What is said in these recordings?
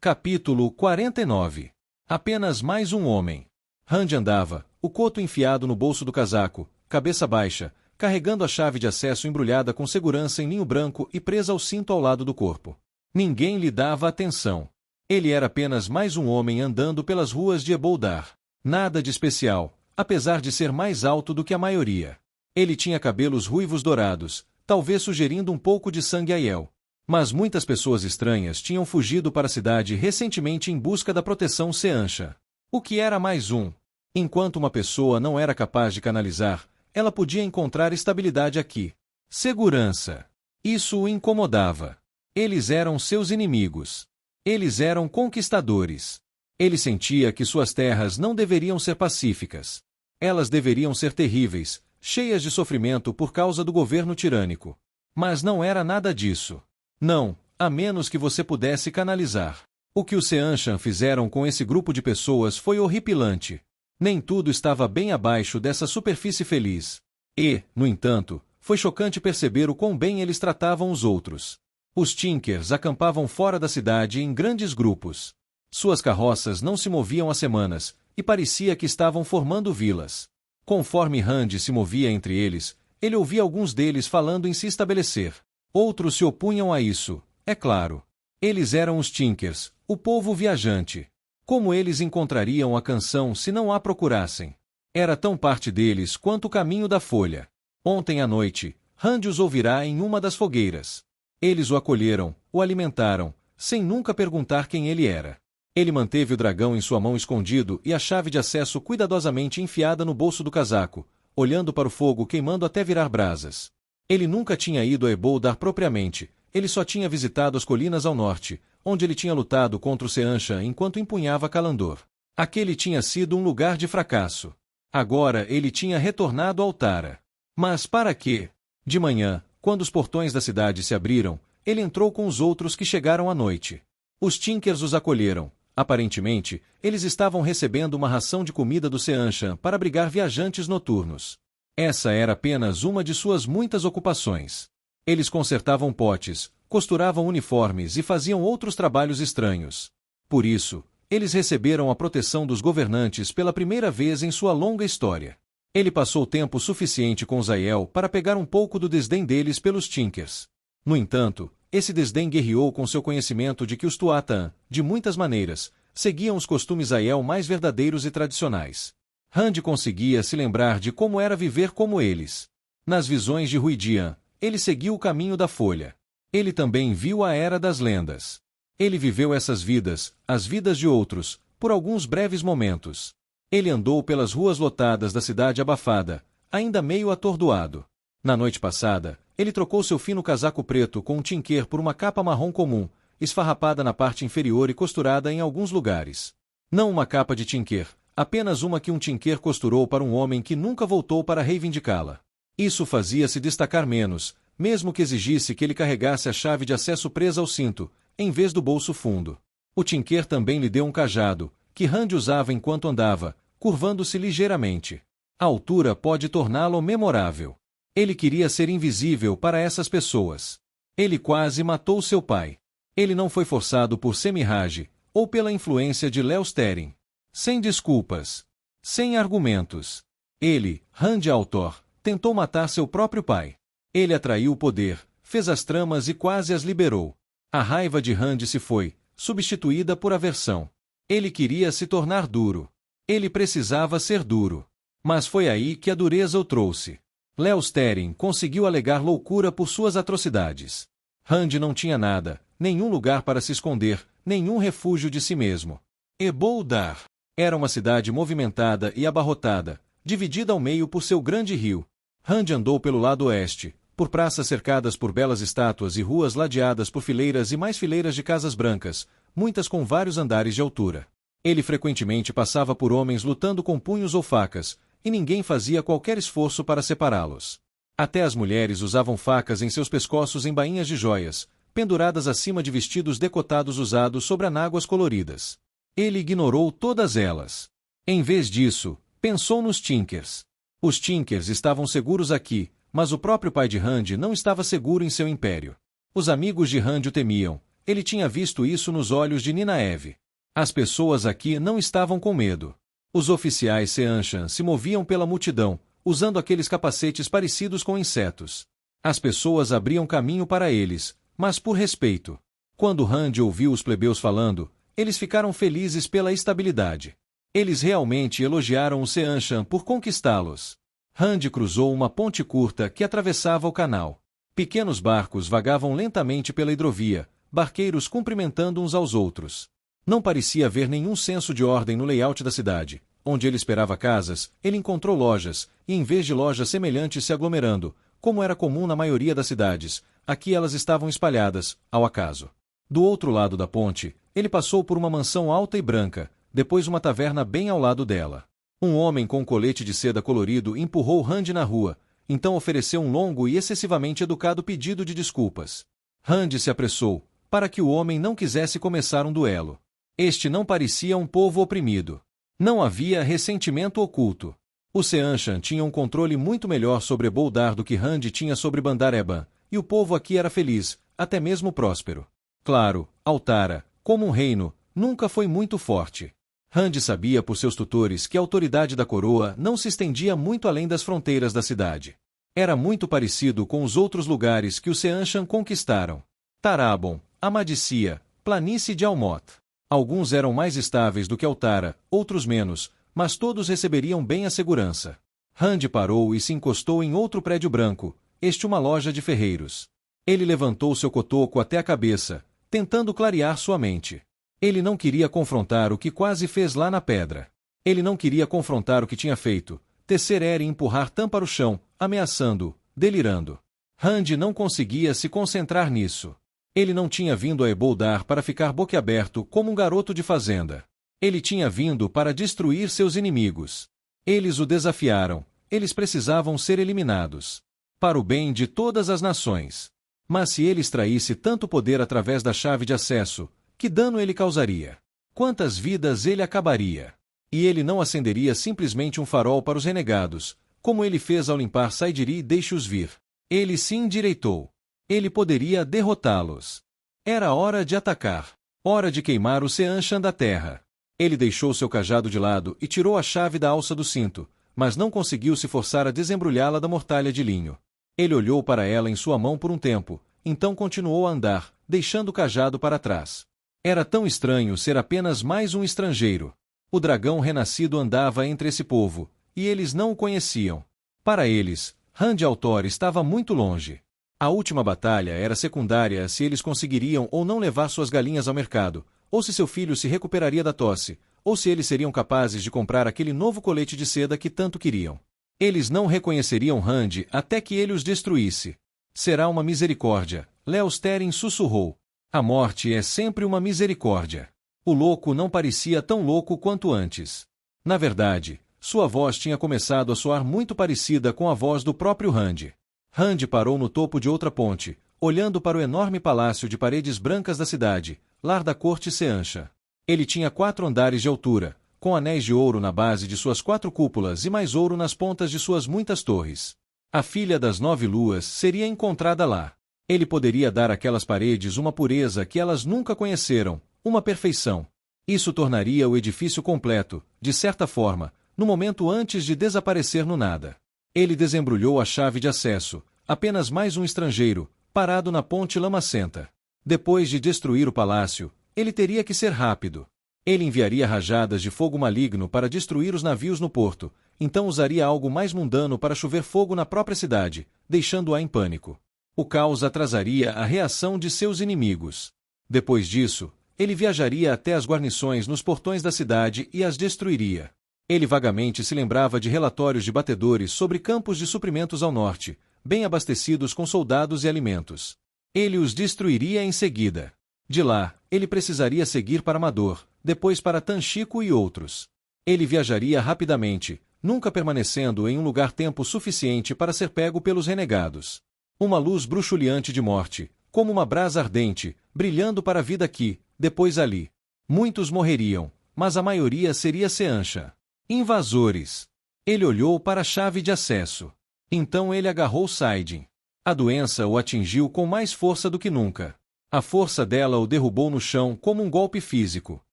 Capítulo 49. Apenas mais um homem. Rand andava, o coto enfiado no bolso do casaco, cabeça baixa, carregando a chave de acesso embrulhada com segurança em linho branco e presa ao cinto ao lado do corpo. Ninguém lhe dava atenção. Ele era apenas mais um homem andando pelas ruas de Eboldar. Nada de especial, apesar de ser mais alto do que a maioria. Ele tinha cabelos ruivos dourados, talvez sugerindo um pouco de sangue Aiel. Mas muitas pessoas estranhas tinham fugido para a cidade recentemente em busca da proteção Seanchan. O que era mais um? Enquanto uma pessoa não era capaz de canalizar, ela podia encontrar estabilidade aqui. Segurança. Isso o incomodava. Eles eram seus inimigos. Eles eram conquistadores. Ele sentia que suas terras não deveriam ser pacíficas. Elas deveriam ser terríveis, cheias de sofrimento por causa do governo tirânico. Mas não era nada disso. Não, a menos que você pudesse canalizar. O que os Seanchan fizeram com esse grupo de pessoas foi horripilante. Nem tudo estava bem abaixo dessa superfície feliz. E, no entanto, foi chocante perceber o quão bem eles tratavam os outros. Os Tinkers acampavam fora da cidade em grandes grupos. Suas carroças não se moviam há semanas, e parecia que estavam formando vilas. Conforme Rand se movia entre eles, ele ouvia alguns deles falando em se estabelecer. Outros se opunham a isso, é claro. Eles eram os Tinkers, o povo viajante. Como eles encontrariam a canção se não a procurassem? Era tão parte deles quanto o caminho da folha. Ontem à noite, Rand os ouvirá em uma das fogueiras. Eles o acolheram, o alimentaram, sem nunca perguntar quem ele era. Ele manteve o dragão em sua mão escondido e a chave de acesso cuidadosamente enfiada no bolso do casaco, olhando para o fogo queimando até virar brasas. Ele nunca tinha ido a Eboldar propriamente, ele só tinha visitado as colinas ao norte, onde ele tinha lutado contra o Seanchan enquanto empunhava Kalandor. Aquele tinha sido um lugar de fracasso. Agora ele tinha retornado ao Tara. Mas para quê? De manhã, quando os portões da cidade se abriram, ele entrou com os outros que chegaram à noite. Os Tinkers os acolheram. Aparentemente, eles estavam recebendo uma ração de comida do Seanchan para abrigar viajantes noturnos. Essa era apenas uma de suas muitas ocupações. Eles consertavam potes, costuravam uniformes e faziam outros trabalhos estranhos. Por isso, eles receberam a proteção dos governantes pela primeira vez em sua longa história. Ele passou tempo suficiente com os Aiel para pegar um pouco do desdém deles pelos Tinkers. No entanto, esse desdém guerreou com seu conhecimento de que os Tuatan, de muitas maneiras, seguiam os costumes Aiel mais verdadeiros e tradicionais. Rand conseguia se lembrar de como era viver como eles. Nas visões de Ruidian, ele seguiu o caminho da folha. Ele também viu a Era das Lendas. Ele viveu essas vidas, as vidas de outros, por alguns breves momentos. Ele andou pelas ruas lotadas da cidade abafada, ainda meio atordoado. Na noite passada, ele trocou seu fino casaco preto com um tinquer por uma capa marrom comum, esfarrapada na parte inferior e costurada em alguns lugares. Não uma capa de tinquer, apenas uma que um tinquer costurou para um homem que nunca voltou para reivindicá-la. Isso fazia-se destacar menos, mesmo que exigisse que ele carregasse a chave de acesso presa ao cinto, em vez do bolso fundo. O tinquer também lhe deu um cajado, que Rand usava enquanto andava, curvando-se ligeiramente. A altura pode torná-lo memorável. Ele queria ser invisível para essas pessoas. Ele quase matou seu pai. Ele não foi forçado por Semirhage, ou pela influência de Leosterin. Sem desculpas. Sem argumentos. Ele, Rand al'Thor, tentou matar seu próprio pai. Ele atraiu o poder, fez as tramas e quase as liberou. A raiva de Rand se foi, substituída por aversão. Ele queria se tornar duro. Ele precisava ser duro. Mas foi aí que a dureza o trouxe. Leosterin conseguiu alegar loucura por suas atrocidades. Rand não tinha nada, nenhum lugar para se esconder, nenhum refúgio de si mesmo. Eboldar era uma cidade movimentada e abarrotada, dividida ao meio por seu grande rio. Rand andou pelo lado oeste, por praças cercadas por belas estátuas e ruas ladeadas por fileiras e mais fileiras de casas brancas, muitas com vários andares de altura. Ele frequentemente passava por homens lutando com punhos ou facas, e ninguém fazia qualquer esforço para separá-los. Até as mulheres usavam facas em seus pescoços em bainhas de joias, penduradas acima de vestidos decotados usados sobre anáguas coloridas. Ele ignorou todas elas. Em vez disso, pensou nos Tinkers. Os Tinkers estavam seguros aqui, mas o próprio pai de Rand não estava seguro em seu império. Os amigos de Rand o temiam, Ele tinha visto isso nos olhos de Ninaeve. As pessoas aqui não estavam com medo. Os oficiais Seanchan se moviam pela multidão, usando aqueles capacetes parecidos com insetos. As pessoas abriam caminho para eles, mas por respeito. Quando Rand ouviu os plebeus falando, eles ficaram felizes pela estabilidade. Eles realmente elogiaram os Seanchan por conquistá-los. Rand cruzou uma ponte curta que atravessava o canal. Pequenos barcos vagavam lentamente pela hidrovia, barqueiros cumprimentando uns aos outros. Não parecia haver nenhum senso de ordem no layout da cidade. Onde ele esperava casas, ele encontrou lojas, e em vez de lojas semelhantes se aglomerando, como era comum na maioria das cidades, aqui elas estavam espalhadas, ao acaso. Do outro lado da ponte, ele passou por uma mansão alta e branca, depois uma taverna bem ao lado dela. Um homem com um colete de seda colorido empurrou Rand na rua, então ofereceu um longo e excessivamente educado pedido de desculpas. Rand se apressou, para que o homem não quisesse começar um duelo. Este não parecia um povo oprimido. Não havia ressentimento oculto. Os Seanchan tinham um controle muito melhor sobre Boldar do que Rand tinha sobre Bandar-Eban, e o povo aqui era feliz, até mesmo próspero. Claro, Altara, como um reino, nunca foi muito forte. Rand sabia por seus tutores que a autoridade da coroa não se estendia muito além das fronteiras da cidade. Era muito parecido com os outros lugares que os Seanchan conquistaram. Tarabon, Amadícia, Planície de Almot. Alguns eram mais estáveis do que Altara, outros menos, mas todos receberiam bem a segurança. Rand parou e se encostou em outro prédio branco, este uma loja de ferreiros. Ele levantou seu cotoco até a cabeça, tentando clarear sua mente. Ele não queria confrontar o que quase fez lá na pedra. Ele não queria confrontar o que tinha feito, tecer Eren e empurrar Tam para o chão, ameaçando-o, delirando. Rand não conseguia se concentrar nisso. Ele não tinha vindo a Eboldar para ficar boquiaberto como um garoto de fazenda. Ele tinha vindo para destruir seus inimigos. Eles o desafiaram, eles precisavam ser eliminados. Para o bem de todas as nações. Mas se ele extraísse tanto poder através da chave de acesso, que dano ele causaria? Quantas vidas ele acabaria? E ele não acenderia simplesmente um farol para os renegados, como ele fez ao limpar Saidiri e deixe-os vir. Ele se endireitou. Ele poderia derrotá-los. Era hora de atacar. Hora de queimar o Seanchan da terra. Ele deixou seu cajado de lado e tirou a chave da alça do cinto, mas não conseguiu se forçar a desembrulhá-la da mortalha de linho. Ele olhou para ela em sua mão por um tempo, então continuou a andar, deixando o cajado para trás. Era tão estranho ser apenas mais um estrangeiro. O dragão renascido andava entre esse povo, e eles não o conheciam. Para eles, Rand Altor estava muito longe. A última batalha era secundária se eles conseguiriam ou não levar suas galinhas ao mercado, ou se seu filho se recuperaria da tosse, ou se eles seriam capazes de comprar aquele novo colete de seda que tanto queriam. Eles não reconheceriam Rand até que ele os destruísse. Será uma misericórdia, Leos Therin sussurrou. A morte é sempre uma misericórdia. O louco não parecia tão louco quanto antes. Na verdade, sua voz tinha começado a soar muito parecida com a voz do próprio Rand. Rand parou no topo de outra ponte, olhando para o enorme palácio de paredes brancas da cidade, lar da corte Seanchan. Ele tinha 4 andares de altura, com anéis de ouro na base de suas 4 cúpulas e mais ouro nas pontas de suas muitas torres. A filha das 9 luas seria encontrada lá. Ele poderia dar àquelas paredes uma pureza que elas nunca conheceram, uma perfeição. Isso tornaria o edifício completo, de certa forma, no momento antes de desaparecer no nada. Ele desembrulhou a chave de acesso, apenas mais um estrangeiro, parado na ponte lamacenta. Depois de destruir o palácio, ele teria que ser rápido. Ele enviaria rajadas de fogo maligno para destruir os navios no porto, então usaria algo mais mundano para chover fogo na própria cidade, deixando-a em pânico. O caos atrasaria a reação de seus inimigos. Depois disso, ele viajaria até as guarnições nos portões da cidade e as destruiria. Ele vagamente se lembrava de relatórios de batedores sobre campos de suprimentos ao norte, bem abastecidos com soldados e alimentos. Ele os destruiria em seguida. De lá, ele precisaria seguir para Mador, depois para Tanchico e outros. Ele viajaria rapidamente, nunca permanecendo em um lugar tempo suficiente para ser pego pelos renegados. Uma luz bruxuleante de morte, como uma brasa ardente, brilhando para a vida aqui, depois ali. Muitos morreriam, mas a maioria seria Seanchan. Invasores. Ele olhou para a chave de acesso. Então ele agarrou Saidin. A doença o atingiu com mais força do que nunca. A força dela o derrubou no chão como um golpe físico.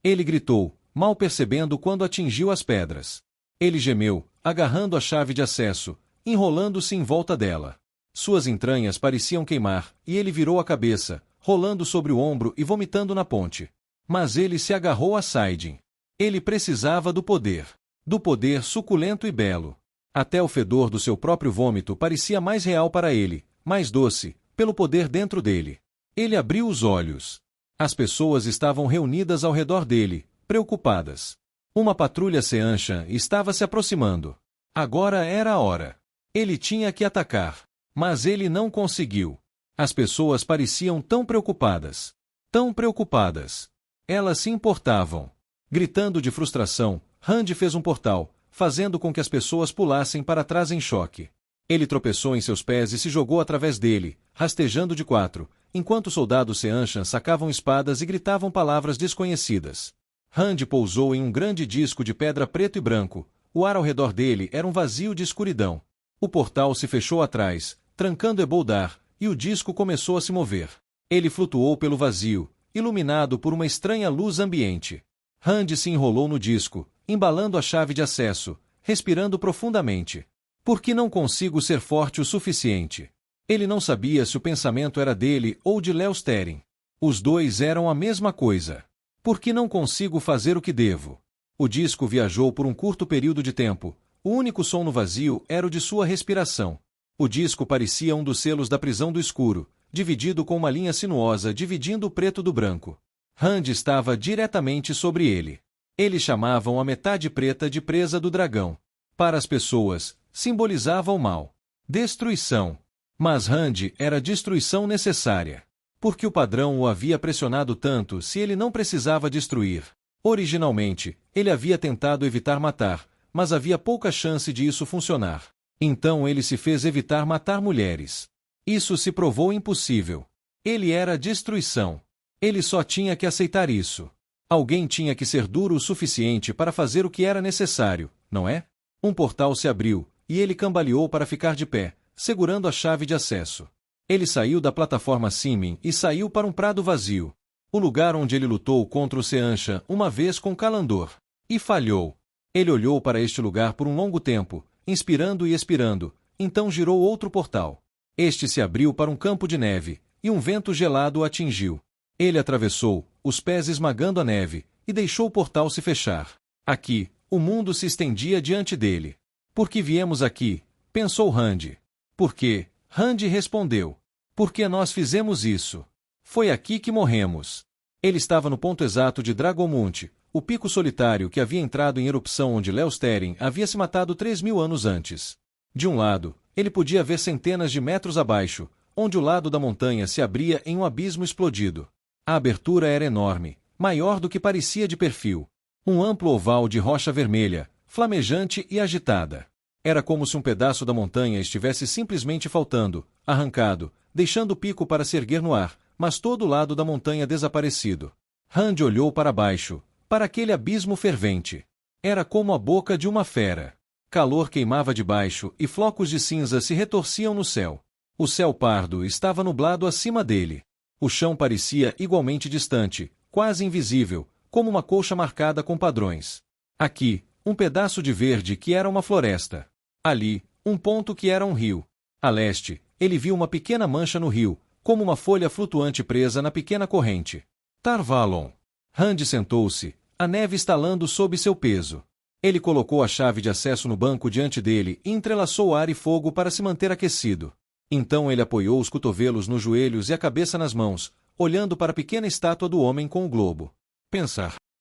Ele gritou, mal percebendo quando atingiu as pedras. Ele gemeu, agarrando a chave de acesso, enrolando-se em volta dela. Suas entranhas pareciam queimar, e ele virou a cabeça, rolando sobre o ombro e vomitando na ponte. Mas ele se agarrou a Saidin. Ele precisava do poder. Do poder suculento e belo. Até o fedor do seu próprio vômito parecia mais real para ele, mais doce, pelo poder dentro dele. Ele abriu os olhos. As pessoas estavam reunidas ao redor dele, preocupadas. Uma patrulha Seanchan estava se aproximando. Agora era a hora. Ele tinha que atacar. Mas ele não conseguiu. As pessoas pareciam tão preocupadas. Tão preocupadas. Elas se importavam. Gritando de frustração, Rand fez um portal, fazendo com que as pessoas pulassem para trás em choque. Ele tropeçou em seus pés e se jogou através dele, rastejando de quatro, enquanto os soldados Seanchan sacavam espadas e gritavam palavras desconhecidas. Rand pousou em um grande disco de pedra preto e branco. O ar ao redor dele era um vazio de escuridão. O portal se fechou atrás, trancando Eboldar, e o disco começou a se mover. Ele flutuou pelo vazio, iluminado por uma estranha luz ambiente. Rand se enrolou no disco, embalando a chave de acesso, respirando profundamente. Por que não consigo ser forte o suficiente? Ele não sabia se o pensamento era dele ou de Leosterin. Os dois eram a mesma coisa. Por que não consigo fazer o que devo? O disco viajou por um curto período de tempo. O único som no vazio era o de sua respiração. O disco parecia um dos selos da prisão do escuro, dividido com uma linha sinuosa dividindo o preto do branco. Rand estava diretamente sobre ele. Eles chamavam a metade preta de presa do dragão. Para as pessoas, simbolizava o mal. Destruição. Mas Rand era a destruição necessária. Porque o padrão o havia pressionado tanto se ele não precisava destruir. Originalmente, ele havia tentado evitar matar, mas havia pouca chance de isso funcionar. Então ele se fez evitar matar mulheres. Isso se provou impossível. Ele era a destruição. Ele só tinha que aceitar isso. Alguém tinha que ser duro o suficiente para fazer o que era necessário, não é? Um portal se abriu, e ele cambaleou para ficar de pé, segurando a chave de acesso. Ele saiu da plataforma Simin e saiu para um prado vazio. O lugar onde ele lutou contra o Seanchan uma vez com Kalandor. E falhou. Ele olhou para este lugar por um longo tempo, inspirando e expirando, então girou outro portal. Este se abriu para um campo de neve, e um vento gelado o atingiu. Ele atravessou, os pés esmagando a neve, e deixou o portal se fechar. Aqui, o mundo se estendia diante dele. Por que viemos aqui? Pensou Rand. Por quê? Rand respondeu. Porque nós fizemos isso. Foi aqui que morremos. Ele estava no ponto exato de Dragomunt, o pico solitário que havia entrado em erupção onde Leosterin havia se matado 3.000 anos antes. De um lado, ele podia ver centenas de metros abaixo, onde o lado da montanha se abria em um abismo explodido. A abertura era enorme, maior do que parecia de perfil. Um amplo oval de rocha vermelha, flamejante e agitada. Era como se um pedaço da montanha estivesse simplesmente faltando, arrancado, deixando o pico para se erguer no ar, mas todo o lado da montanha desaparecido. Rand olhou para baixo, para aquele abismo fervente. Era como a boca de uma fera. Calor queimava debaixo e flocos de cinza se retorciam no céu. O céu pardo estava nublado acima dele. O chão parecia igualmente distante, quase invisível, como uma colcha marcada com padrões. Aqui, um pedaço de verde que era uma floresta. Ali, um ponto que era um rio. A leste, ele viu uma pequena mancha no rio, como uma folha flutuante presa na pequena corrente. Tarvalon. Rand sentou-se, a neve estalando sob seu peso. Ele colocou a chave de acesso no banco diante dele e entrelaçou ar e fogo para se manter aquecido. Então ele apoiou os cotovelos nos joelhos e a cabeça nas mãos, olhando para a pequena estátua do homem com o globo. Pensar.